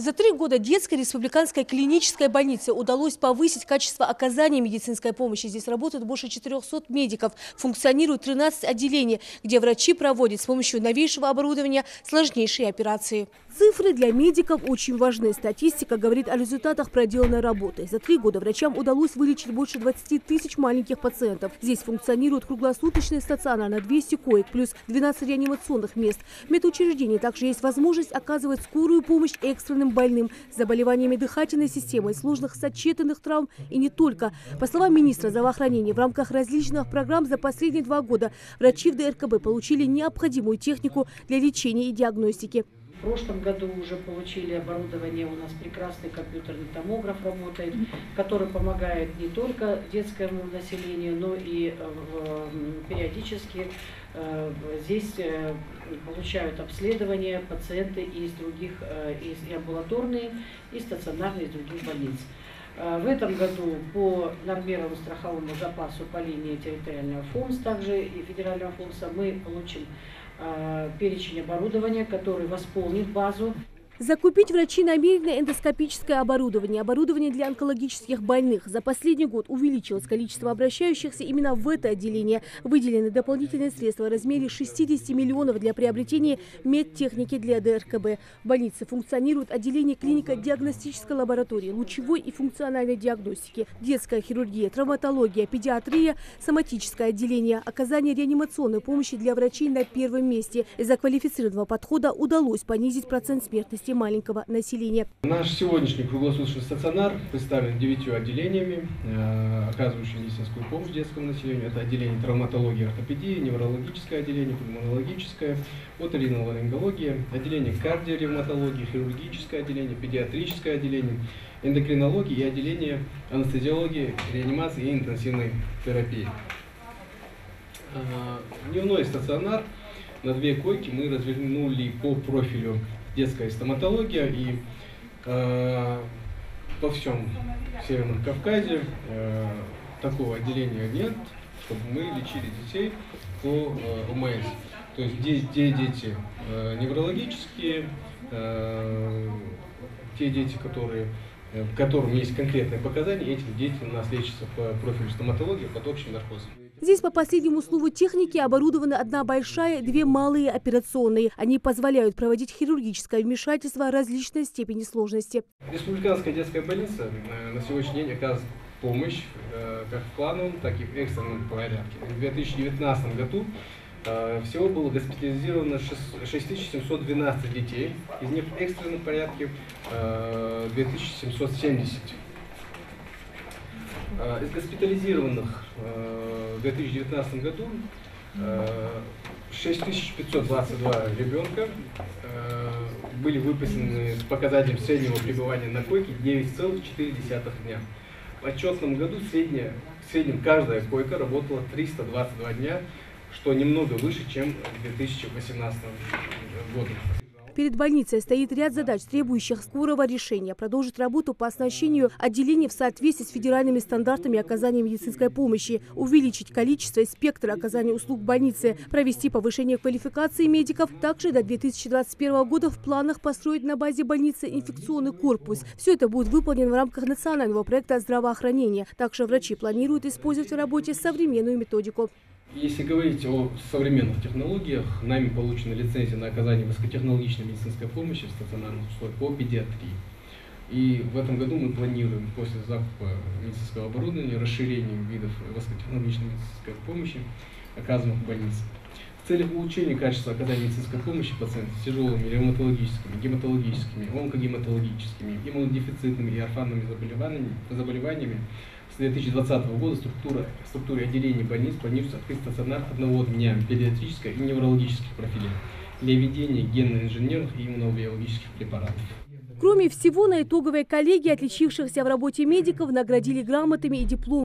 За 3 года детской республиканской клинической больнице удалось повысить качество оказания медицинской помощи. Здесь работают больше 400 медиков. Функционирует 13 отделений, где врачи проводят с помощью новейшего оборудования сложнейшие операции. Цифры для медиков очень важны. Статистика говорит о результатах проделанной работы. За 3 года врачам удалось вылечить больше 20 тысяч маленьких пациентов. Здесь функционирует круглосуточный стационар на 200 коек, плюс 12 реанимационных мест. В медучреждении также есть возможность оказывать скорую помощь экстренным больным с заболеваниями дыхательной системы, сложных сочетанных травм и не только. По словам министра здравоохранения, в рамках различных программ за последние 2 года врачи в ДРКБ получили необходимую технику для лечения и диагностики. В прошлом году уже получили оборудование, у нас прекрасный компьютерный томограф работает, который помогает не только детскому населению, но и периодически здесь получают обследование пациенты из других, и амбулаторные, и стационарные из других больниц. В этом году по нормированному страховому запасу по линии территориального ФОМС, также и федерального ФОМСа, мы получим перечень оборудования, который восполнит базу. Закупить врачи намерены эндоскопическое оборудование, оборудование для онкологических больных. За последний год увеличилось количество обращающихся именно в это отделение. Выделены дополнительные средства в размере 60 миллионов для приобретения медтехники для ДРКБ. В больнице функционирует отделение клинико-диагностической лаборатории, лучевой и функциональной диагностики, детская хирургия, травматология, педиатрия, соматическое отделение, оказание реанимационной помощи для врачей на первом месте. Из-за квалифицированного подхода удалось понизить процент смертности маленького населения. Наш сегодняшний круглосуточный стационар представлен 9 отделениями, оказывающими медицинскую помощь детскому населению. Это отделение травматологии и ортопедии, неврологическое отделение, пульмонологическое, оториноларингология, отделение кардиоревматологии, хирургическое отделение, педиатрическое отделение, эндокринологии и отделение анестезиологии, реанимации и интенсивной терапии. Дневной стационар на 2 койки мы развернули по профилю детская стоматология, и во всем Северном Кавказе такого отделения нет, чтобы мы лечили детей по ОМС. То есть где дети неврологические, те дети, которым есть конкретные показания, эти дети у нас лечатся по профилю стоматологии, под общим наркозом. Здесь по последнему слову техники оборудована 1 большая и 2 малые операционные. Они позволяют проводить хирургическое вмешательство различной степени сложности. Республиканская детская больница на сегодняшний день оказывает помощь как в плановом, так и в экстренном порядке. В 2019 году всего было госпитализировано 6712 детей, из них в экстренном порядке 2770. Из госпитализированных в 2019 году 6522 ребенка были выписаны с показателем среднего пребывания на койке 9,4 дня. В отчетном году в среднем каждая койка работала 322 дня, что немного выше, чем в 2018 году. Перед больницей стоит ряд задач, требующих скорого решения. Продолжить работу по оснащению отделений в соответствии с федеральными стандартами оказания медицинской помощи, увеличить количество и спектр оказания услуг больницы, провести повышение квалификации медиков. Также до 2021 года в планах построить на базе больницы инфекционный корпус. Все это будет выполнено в рамках национального проекта здравоохранения. Также врачи планируют использовать в работе современную методику. Если говорить о современных технологиях, нами получена лицензия на оказание высокотехнологичной медицинской помощи в стационарных условиях по педиатрии. И в этом году мы планируем после закупа медицинского оборудования расширение видов высокотехнологичной медицинской помощи, оказываемых в больнице. В целях улучшения качества оказания медицинской помощи пациентам с тяжелыми ревматологическими, гематологическими, онкогематологическими, иммунодефицитными и орфанными заболеваниями с 2020 года в структуре отделений больниц планируется открыть стационар одного дня педиатрической и неврологических профилей для ведения генно-инженерных и иммунобиологических препаратов. Кроме всего, на итоговой коллегии отличившихся в работе медиков наградили грамотами и дипломами.